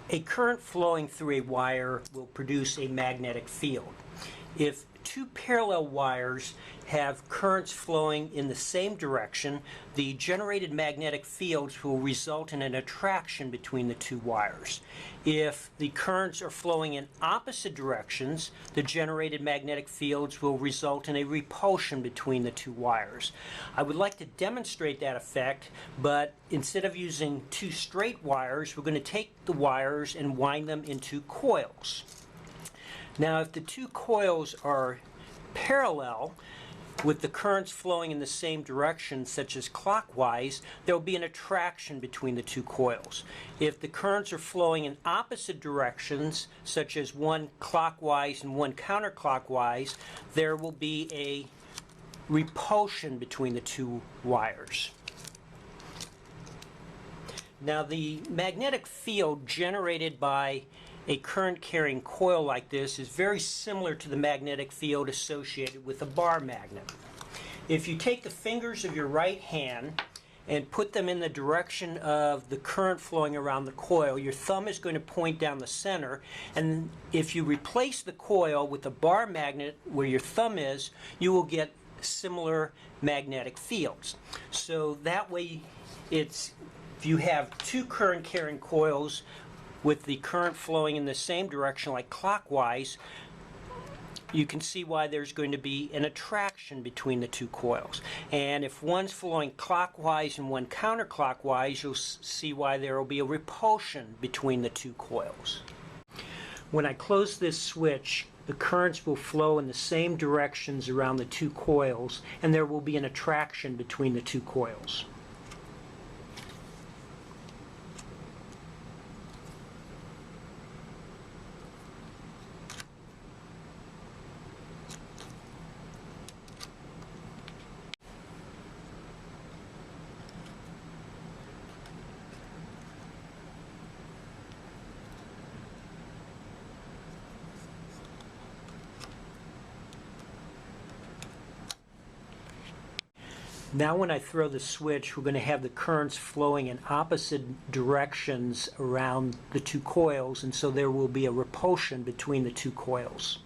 A current flowing through a wire will produce a magnetic field. If two parallel wires have currents flowing in the same direction, the generated magnetic fields will result in an attraction between the two wires. If the currents are flowing in opposite directions, the generated magnetic fields will result in a repulsion between the two wires. I would like to demonstrate that effect, but instead of using two straight wires, we're going to take the wires and wind them into coils. Now, if the two coils are parallel with the currents flowing in the same direction, such as clockwise, there will be an attraction between the two coils. If the currents are flowing in opposite directions, such as one clockwise and one counterclockwise, there will be a repulsion between the two wires. Now, the magnetic field generated by a current carrying coil like this is very similar to the magnetic field associated with a bar magnet. If you take the fingers of your right hand and put them in the direction of the current flowing around the coil, your thumb is going to point down the center, and if you replace the coil with a bar magnet where your thumb is, you will get similar magnetic fields. So that way, if you have two current carrying coils with the current flowing in the same direction, like clockwise, you can see why there's going to be an attraction between the two coils. And if one's flowing clockwise and one counterclockwise, you'll see why there will be a repulsion between the two coils. When I close this switch, the currents will flow in the same directions around the two coils, and there will be an attraction between the two coils. Now when I throw the switch, we're going to have the currents flowing in opposite directions around the two coils, and so there will be a repulsion between the two coils.